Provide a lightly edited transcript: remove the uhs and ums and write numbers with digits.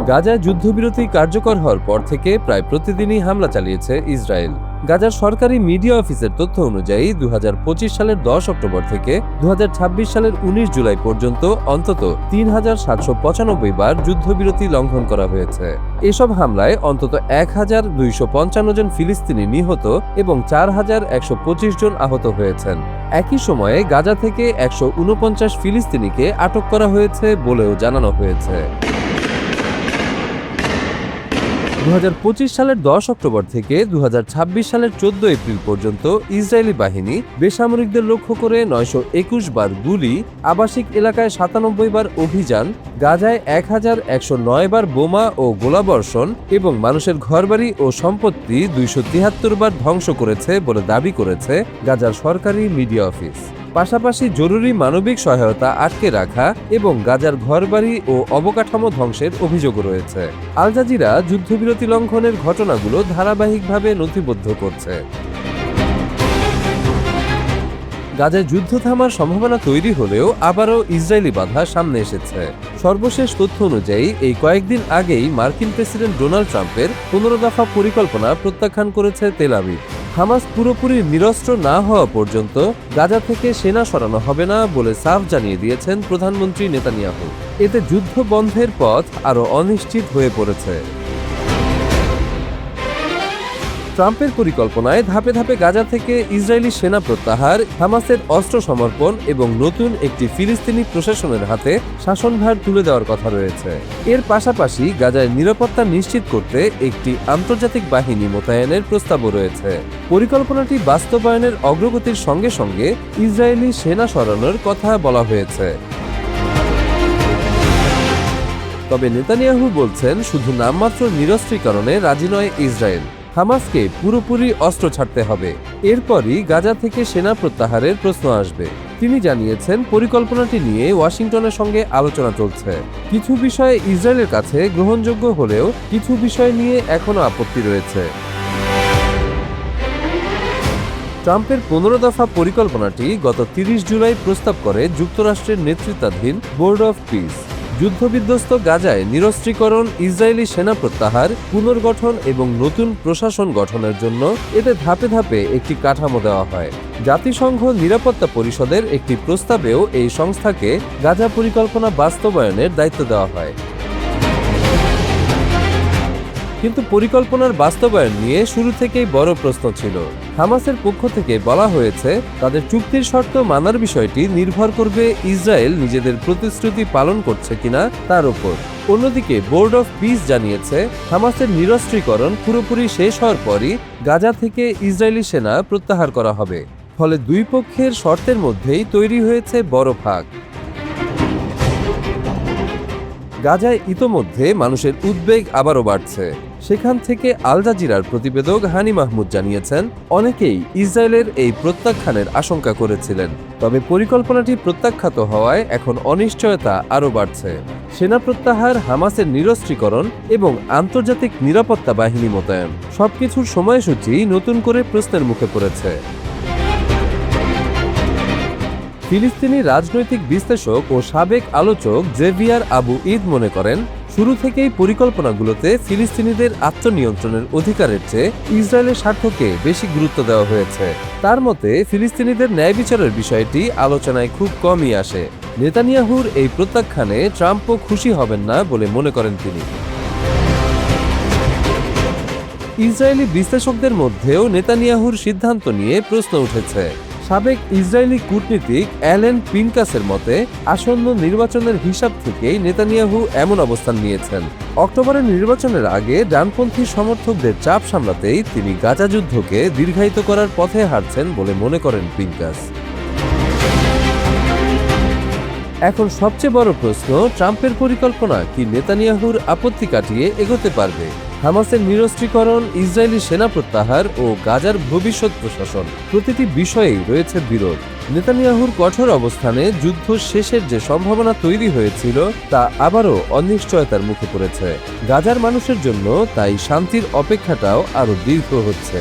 গাজায় যুদ্ধবিরতি কার্যকর হওয়ার পর থেকে প্রায় প্রতিদিনই হামলা চালিয়েছে ইসরায়েল। গাজার সরকারি মিডিয়া অফিসের তথ্য অনুযায়ী 2025 সালের 10 অক্টোবর থেকে 2026 সালের 19 জুলাই পর্যন্ত অন্তত 3795 বার যুদ্ধবিরতি লঙ্ঘন করা হয়েছে। এসব হামলায় অন্তত 1255 জন ফিলিস্তিনি নিহত এবং 4125 জন আহত হয়েছেন। একই সময়ে গাজা থেকে 149 ফিলিস্তিনিকে আটক করা হয়েছে বলেও জানানো হয়েছে। 2025 সালের 10 অক্টোবর থেকে 2026 সালের 14 এপ্রিল পর্যন্ত ইসরায়েলি বাহিনী বেসামরিকদের লক্ষ্য করে 921 বার গুলি, আবাসিক এলাকায় 97 বার অভিযান, গাজায় 1109 বার বোমা ও গোলাবর্ষণ এবং মানুষের ঘরবাড়ি ও সম্পত্তি 273 বার ধ্বংস করেছে বলে দাবি করেছে গাজার সরকারি মিডিয়া অফিস। পাশাপাশি জরুরি মানবিক সহায়তা আটকে রাখা এবং গাজার ঘরবাড়ি ও অবকাঠামো ধ্বংসের অভিযোগও রয়েছে। আল জাজিরা যুদ্ধবিরতি লঙ্ঘনের ঘটনাগুলো ধারাবাহিকভাবে নথিবদ্ধ করছে। গাজায় যুদ্ধ থামার সম্ভাবনা তৈরি হলেও আবারও ইসরায়েলি বাধা সামনে এসেছে। সর্বশেষ তথ্য অনুযায়ী এই কয়েকদিন আগেই মার্কিন প্রেসিডেন্ট ডোনাল্ড ট্রাম্পের 15 দফা পরিকল্পনা প্রত্যাখ্যান করেছে তেল আবিব। হামাস পুরোপুরি নিরস্ত্র না হওয়া পর্যন্ত গাজা থেকে সেনা সরানো হবে না বলে সাফ জানিয়ে দিয়েছেন প্রধানমন্ত্রী নেতানিয়াহু। এতে যুদ্ধ বন্ধের পথ আরও অনিশ্চিত হয়ে পড়েছে। ট্রাম্পের পরিকল্পনায় ধাপে ধাপে গাজা থেকে ইসরায়েলি সেনা প্রত্যাহার, হামাসের অস্ত্র সমর্পণ এবং নতুন একটি ফিলিস্তিনি প্রশাসনের হাতে শাসনভার তুলে দেওয়ার কথা রয়েছে। এর পাশাপাশি গাজায় নিরাপত্তা নিশ্চিত করতে একটি আন্তর্জাতিক বাহিনী মোতায়েনের প্রস্তাবও রয়েছে। পরিকল্পনাটি বাস্তবায়নের অগ্রগতির সঙ্গে সঙ্গে ইসরায়েলি সেনা সরানোর কথা বলা হয়েছে। তবে নেতানিয়াহু বলছেন, শুধু নামমাত্র নিরস্ত্রীকরণে রাজি নয় ইসরায়েল, হামাসকে পুরোপুরি অস্ত্র ছাড়তে হবে। এরপরই গাজা থেকে সেনা প্রত্যাহারের প্রশ্ন আসবে। তিনি জানিয়েছেন, পরিকল্পনাটি নিয়ে ওয়াশিংটনের সঙ্গে আলোচনা চলছে। কিছু বিষয়ে ইসরায়েলের কাছে গ্রহণযোগ্য হলেও কিছু বিষয় নিয়ে এখনও আপত্তি রয়েছে। ট্রাম্পের 15 দফা পরিকল্পনাটি গত 30 জুলাই প্রস্তাব করে যুক্তরাষ্ট্রের নেতৃত্বাধীন বোর্ড অফ পিস। যুদ্ধবিধ্বস্ত গাজায় নিরস্ত্রীকরণ, ইসরায়েলি সেনা প্রত্যাহার, পুনর্গঠন এবং নতুন প্রশাসন গঠনের জন্য এতে ধাপে ধাপে একটি কাঠামো দেওয়া হয়। জাতিসংঘ নিরাপত্তা পরিষদের একটি প্রস্তাবেও এই সংস্থাকে গাজা পরিকল্পনা বাস্তবায়নের দায়িত্ব দেওয়া হয়। কিন্তু পরিকল্পনার বাস্তবায়ন নিয়ে শুরু থেকেই বড় প্রশ্ন ছিল। হামাসের পক্ষ থেকে বলা হয়েছে, তাদের চুক্তির শর্ত মানার বিষয়টি নির্ভর করবে ইসরায়েল নিজেদের প্রতিশ্রুতি পালন করছে কিনা তার উপর। অন্যদিকে বোর্ড অফ পিস জানিয়েছে, হামাসের নিরস্ত্রীকরণ পুরোপুরি শেষ হওয়ার পরই গাজা থেকে ইসরায়েলি সেনা প্রত্যাহার করা হবে। ফলে দুই পক্ষের শর্তের মধ্যেই তৈরি হয়েছে বড় ফাঁক। গাজায় ইতোমধ্যে মানুষের উদ্বেগ আবারও বাড়ছে। সেখান থেকে আল জাজিরার প্রতিবেদক হানি মাহমুদ জানিয়েছেন, অনেকেই ইসরায়েলের এই প্রত্যাখ্যানের আশঙ্কা করেছিলেন। তবে পরিকল্পনাটি প্রত্যাখ্যাত হওয়ায় এখন অনিশ্চয়তা আরও বাড়ছে। সেনা প্রত্যাহার, হামাসের নিরস্ত্রীকরণ এবং আন্তর্জাতিক নিরাপত্তা বাহিনী মোতায়েন সবকিছুর সময়সূচি নতুন করে প্রশ্নের মুখে পড়েছে। ফিলিস্তিনি রাজনৈতিক বিশ্লেষক ও সাবেক আলোচক জেভিয়ার আবু ঈদ মনে করেন, শুরু থেকেই পরিকল্পনাগুলোতে ফিলিস্তিনিদের আত্মনিয়ন্ত্রণের অধিকারের চেয়ে ইসরায়েলের স্বার্থকে বেশি গুরুত্ব দেওয়া হয়েছে। তার মতে, ফিলিস্তিনিদের ন্যায় বিচারের বিষয়টি আলোচনায় খুব কমই আসে। নেতানিয়াহুর এই প্রত্যাখ্যানে ট্রাম্পও খুশি হবেন না বলে মনে করেন তিনি। ইসরায়েলি বিশ্লেষকদের মধ্যেও নেতানিয়াহুর সিদ্ধান্ত নিয়ে প্রশ্ন উঠেছে। সাবেক ইসরায়েলি কূটনীতিক অ্যালেন পিনকাসের মতে, আসন্ন নির্বাচনের হিসাব থেকেই নেতানিয়াহু এমন অবস্থান নিয়েছেন। অক্টোবরের নির্বাচনের আগে ডানপন্থী সমর্থকদের চাপ সামলাতেই তিনি গাজা যুদ্ধকে দীর্ঘায়িত করার পথে হাঁটছেন বলে মনে করেন পিনকাস। এখন সবচেয়ে বড় প্রশ্ন, ট্রাম্পের পরিকল্পনা কি নেতানিয়াহুর আপত্তি কাটিয়ে এগোতে পারবে? হামাসের নিরস্ত্রীকরণ, ইসরায়েলি সেনা প্রত্যাহার ও গাজার ভবিষ্যৎ প্রশাসন, প্রতিটি বিষয়েই রয়েছে বিরোধ। নেতানিয়াহুর কঠোর অবস্থানে যুদ্ধ শেষের যে সম্ভাবনা তৈরি হয়েছিল তা আবারও অনিশ্চয়তার মুখে পড়েছে। গাজার মানুষের জন্য তাই শান্তির অপেক্ষাটাও আরও দীর্ঘ হচ্ছে।